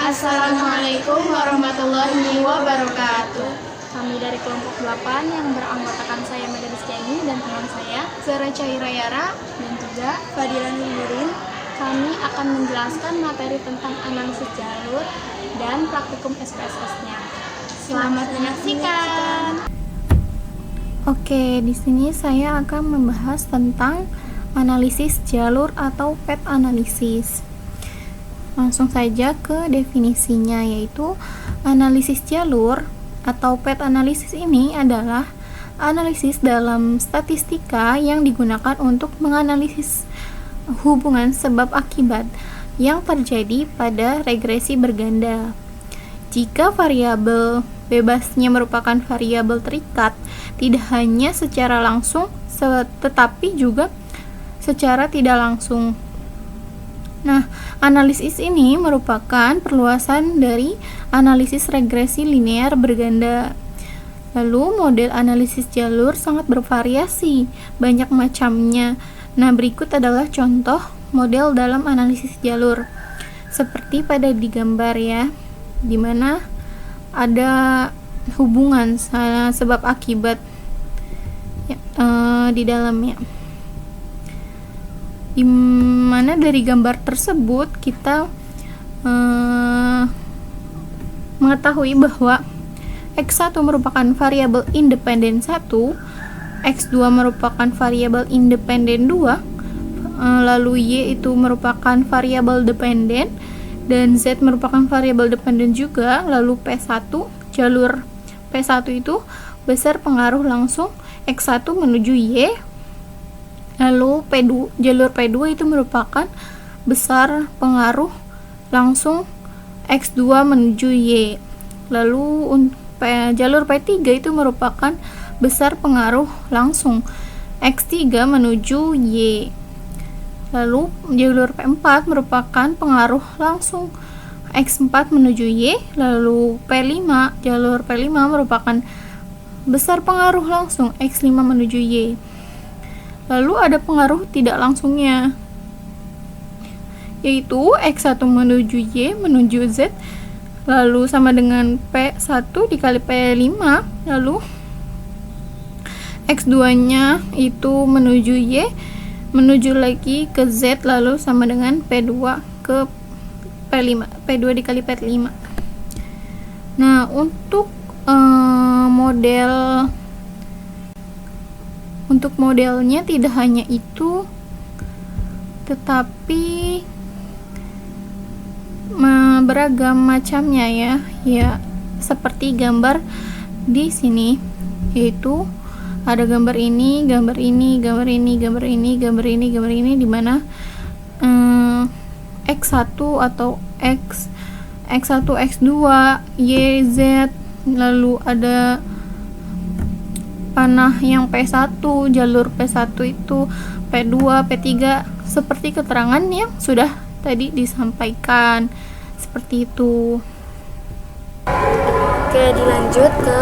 Assalamualaikum warahmatullahi wabarakatuh. Kami dari kelompok 8 yang beranggotakan saya Meda Rizkyani dan teman saya Zara Cairayara dan juga Fadila Nurin. Kami akan menjelaskan materi tentang analisis jalur dan praktikum SPSS-nya. Selamat menyaksikan. Oke, di sini saya akan membahas tentang analisis jalur atau path analisis. Langsung saja ke definisinya, yaitu analisis jalur atau path analisis ini adalah analisis dalam statistika yang digunakan untuk menganalisis hubungan sebab akibat yang terjadi pada regresi berganda. Jika variabel bebasnya merupakan variabel terikat, tidak hanya secara langsung tetapi juga secara tidak langsung. Nah, analisis ini merupakan perluasan dari analisis regresi linear berganda. Lalu, model analisis jalur sangat bervariasi, banyak macamnya. Nah, berikut adalah contoh model dalam analisis jalur. Seperti pada di gambar ya, di mana ada hubungan sebab akibat ya, di dalamnya. Di mana dari gambar tersebut kita mengetahui bahwa X1 merupakan variabel independen 1, X2 merupakan variabel independen 2, lalu Y itu merupakan variabel dependen, dan Z merupakan variabel dependen juga. Lalu P1, jalur P1 itu besar pengaruh langsung X1 menuju Y. Lalu jalur P2 itu merupakan besar pengaruh langsung X2 menuju Y. Lalu jalur P3 itu merupakan besar pengaruh langsung X3 menuju Y. Lalu jalur P4 merupakan pengaruh langsung X4 menuju Y. Lalu jalur P5 merupakan besar pengaruh langsung X5 menuju Y. Lalu ada pengaruh tidak langsungnya, yaitu X1 menuju Y menuju Z, lalu sama dengan P1 dikali P5, lalu X2 nya itu menuju Y menuju lagi ke Z, lalu sama dengan P2 ke P5, P2 dikali P5. Nah, untuk modelnya tidak hanya itu, tetapi beragam macamnya ya seperti gambar di sini, yaitu ada gambar ini, gambar ini, gambar ini, gambar ini, gambar ini, gambar ini, di mana X1 atau X1, X2, Y, Z, lalu ada panah yang P1, jalur P1 itu P2, P3, seperti keterangan yang sudah tadi disampaikan, seperti itu. Oke, dilanjut ke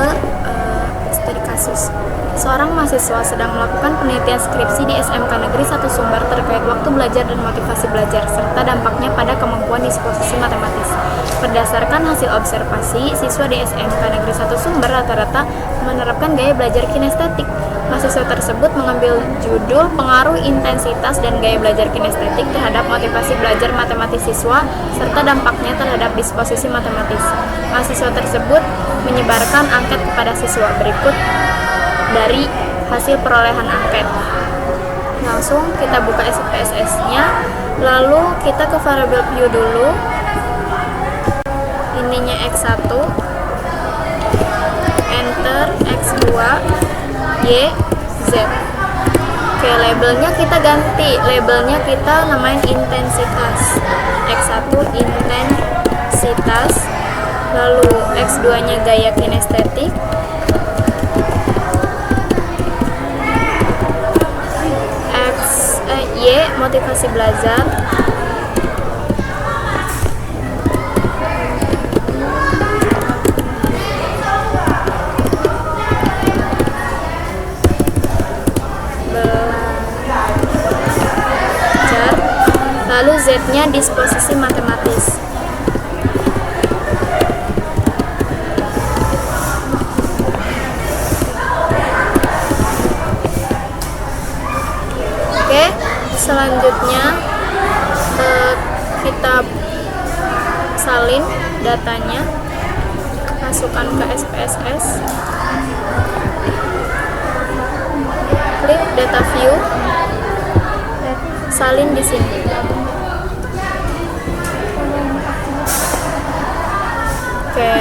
studi kasus. Seorang mahasiswa sedang melakukan penelitian skripsi di SMK Negeri 1 Sumber terkait waktu belajar dan motivasi belajar, serta dampaknya pada kemampuan disposisi matematis. Berdasarkan hasil observasi, siswa di SMK Negeri 1 Sumber rata-rata menerapkan gaya belajar kinestetik. Mahasiswa tersebut mengambil judul Pengaruh Intensitas dan Gaya Belajar Kinestetik terhadap Motivasi Belajar Matematis Siswa, serta dampaknya terhadap disposisi matematis. Mahasiswa tersebut menyebarkan angket kepada siswa. Berikut dari hasil perolehan angket. Langsung kita buka SPSS-nya, lalu kita ke variabel view dulu. Ininya X1, enter X2, Y, Z. Oke, labelnya kita ganti. Labelnya kita namain intensitas. X1 intensitas, lalu X2 nya gaya kinestetik, Y motivasi belajar, lalu Z-nya disposisi matematis. salin datanya, masukkan ke SPSS, klik data view, salin di sini. Oke.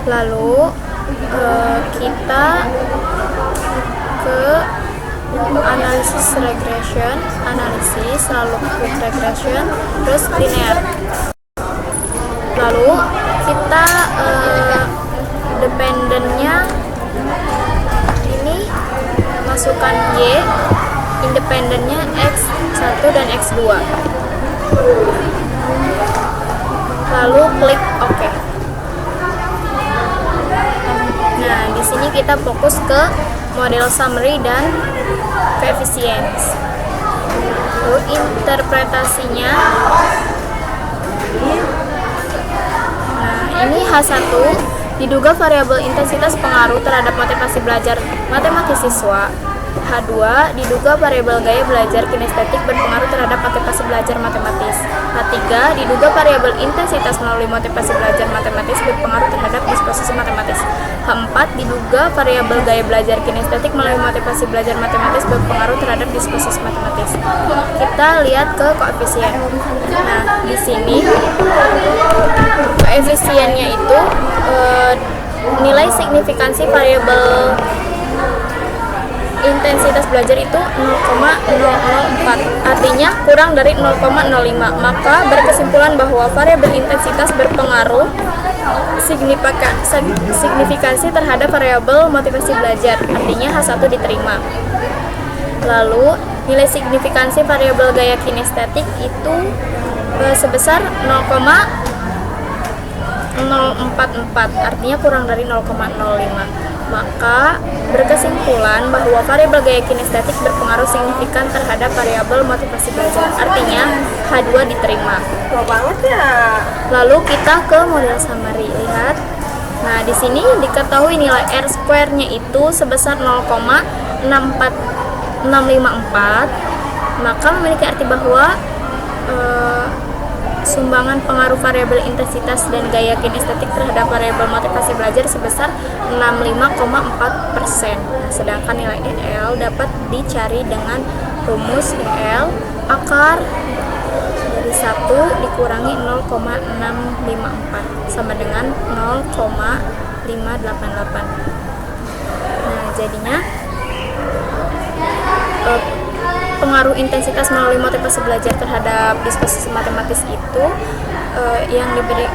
Lalu kita ke analisis regression, lalu klik regression, terus linear. Lalu kita dependennya ini masukkan Y, independennya X1 dan X2. Lalu klik OK. Nah, di sini kita fokus ke model summary dan coefficients. Lalu interpretasinya. Nah, ini H1 diduga variabel intensitas pengaruh terhadap motivasi belajar matematis siswa. H2 diduga variabel gaya belajar kinestetik berpengaruh terhadap motivasi belajar matematis. H3 diduga variabel intensitas melalui motivasi belajar matematis berpengaruh terhadap disposisi matematis. H4 diduga variabel gaya belajar kinestetik melalui motivasi belajar matematis berpengaruh terhadap disposisi matematis. Kita lihat ke koefisien. Nah, di sini koefisiennya itu nilai signifikansi variabel intensitas belajar itu 0,004, artinya kurang dari 0,05. Maka berkesimpulan bahwa variabel intensitas berpengaruh signifikansi terhadap variabel motivasi belajar, artinya H1 diterima. Lalu nilai signifikansi variabel gaya kinestetik itu sebesar 0,044, artinya kurang dari 0,05. Maka berkesimpulan bahwa variabel gaya kinestetik berpengaruh signifikan terhadap variabel motivasi belajar, artinya H2 diterima. Lalu kita ke model summary, lihat. Nah, di sini diketahui nilai R square-nya itu sebesar 0,654, maka memiliki arti bahwa sumbangan pengaruh variabel intensitas dan gaya kinestetik terhadap variabel motivasi belajar sebesar 65,4%. Nah, sedangkan nilai EL dapat dicari dengan rumus EL akar dari 1 dikurangi 0,654 sama dengan 0,588. Nah, jadinya pengaruh intensitas melalui motivasi belajar terhadap disposisi matematis itu yang diberi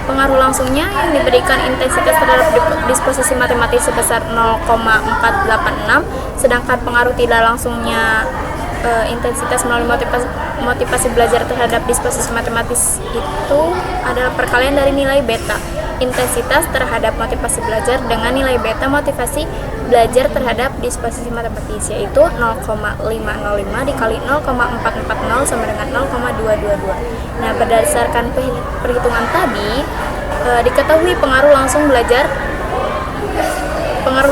pengaruh langsungnya yang diberikan intensitas terhadap disposisi matematis sebesar 0,486, sedangkan pengaruh tidak langsungnya intensitas melalui motivasi belajar terhadap disposisi matematis itu adalah perkalian dari nilai beta intensitas terhadap motivasi belajar dengan nilai beta motivasi belajar terhadap disposisi matematis, yaitu 0,505 dikali 0,440 sama dengan 0,222. Nah, berdasarkan perhitungan tadi diketahui pengaruh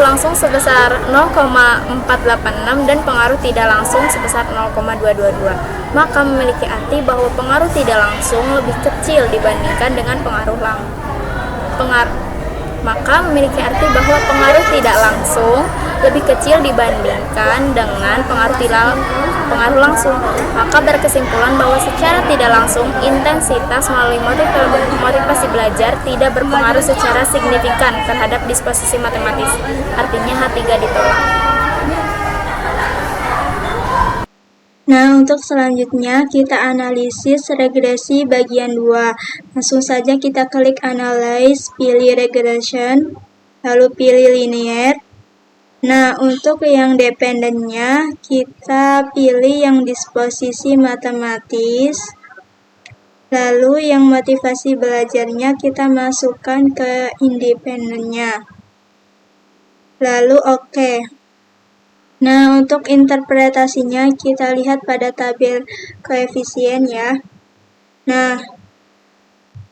langsung sebesar 0,486 dan pengaruh tidak langsung sebesar 0,222. Maka memiliki arti bahwa pengaruh tidak langsung lebih kecil dibandingkan dengan maka memiliki arti bahwa pengaruh tidak langsung lebih kecil dibandingkan dengan pengaruh langsung. Maka berkesimpulan bahwa secara tidak langsung intensitas melalui motivasi belajar tidak berpengaruh secara signifikan terhadap disposisi matematis. Artinya H3 ditolak. Nah, untuk selanjutnya kita analisis regresi bagian 2. Langsung saja kita klik Analyze, pilih Regression, lalu pilih Linear. Nah, untuk yang dependennya kita pilih yang disposisi matematis. Lalu yang motivasi belajarnya kita masukkan ke independennya. Lalu oke. Nah, untuk interpretasinya kita lihat pada tabel koefisien ya. Nah,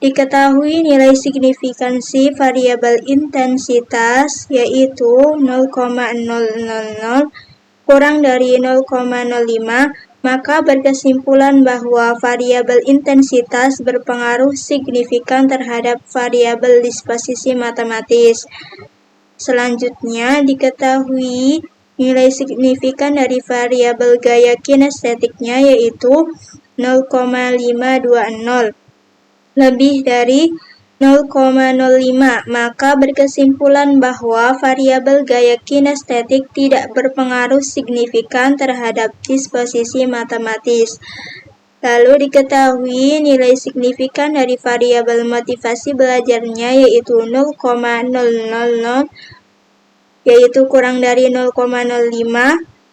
diketahui nilai signifikansi variabel intensitas yaitu 0,000 kurang dari 0,05, maka berkesimpulan bahwa variabel intensitas berpengaruh signifikan terhadap variabel disposisi matematis. Selanjutnya, diketahui nilai signifikan dari variabel gaya kinestetiknya yaitu 0,520 lebih dari 0,05, maka berkesimpulan bahwa variabel gaya kinestetik tidak berpengaruh signifikan terhadap disposisi matematis. Lalu diketahui nilai signifikan dari variabel motivasi belajarnya yaitu 0,000 yaitu kurang dari 0,05,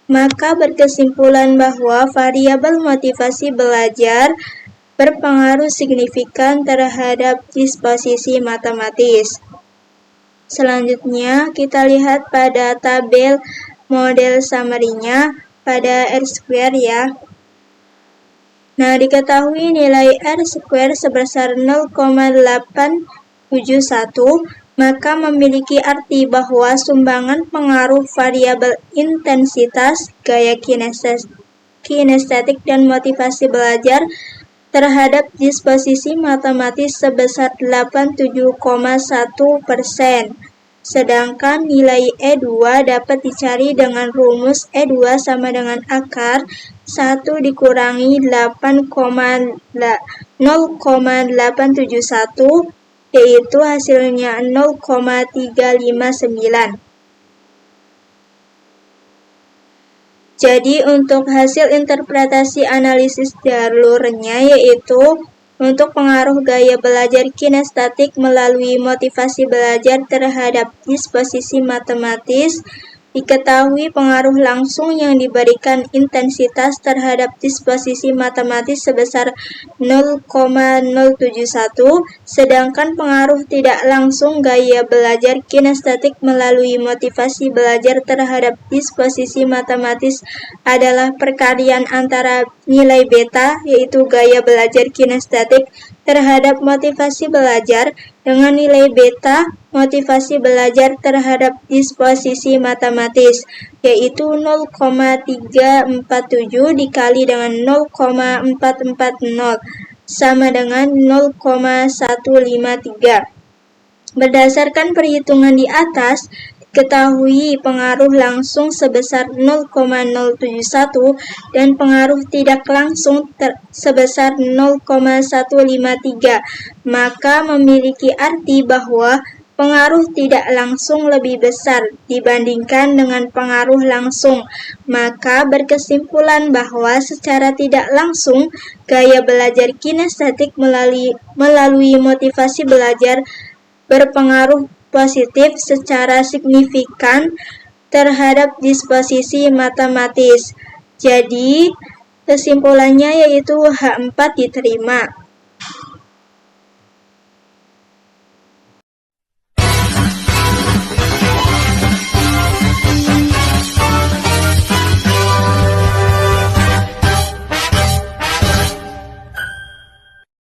maka berkesimpulan bahwa variabel motivasi belajar berpengaruh signifikan terhadap disposisi matematis. Selanjutnya, kita lihat pada tabel model summary-nya pada R² ya. Nah, diketahui nilai R² sebesar 0,871, maka memiliki arti bahwa sumbangan pengaruh variabel intensitas, gaya kinestetik, dan motivasi belajar terhadap disposisi matematis sebesar 87,1%. Sedangkan nilai E2 dapat dicari dengan rumus E2 sama dengan akar 1 dikurangi 0,871, yaitu hasilnya 0,359. Jadi untuk hasil interpretasi analisis jalurnya yaitu untuk pengaruh gaya belajar kinestetik melalui motivasi belajar terhadap disposisi matematis, diketahui pengaruh langsung yang diberikan intensitas terhadap disposisi matematis sebesar 0,071, sedangkan pengaruh tidak langsung gaya belajar kinestetik melalui motivasi belajar terhadap disposisi matematis adalah perkalian antara nilai beta, yaitu gaya belajar kinestetik, terhadap motivasi belajar dengan nilai beta motivasi belajar terhadap disposisi matematis, yaitu 0,347 dikali dengan 0,440 sama dengan 0,153. Berdasarkan perhitungan di atas, diketahui pengaruh langsung sebesar 0,071 dan pengaruh tidak langsung sebesar 0,153, maka memiliki arti bahwa pengaruh tidak langsung lebih besar dibandingkan dengan pengaruh langsung, maka berkesimpulan bahwa secara tidak langsung gaya belajar kinestetik melalui motivasi belajar berpengaruh positif secara signifikan terhadap disposisi matematis. Jadi, kesimpulannya yaitu H4 diterima.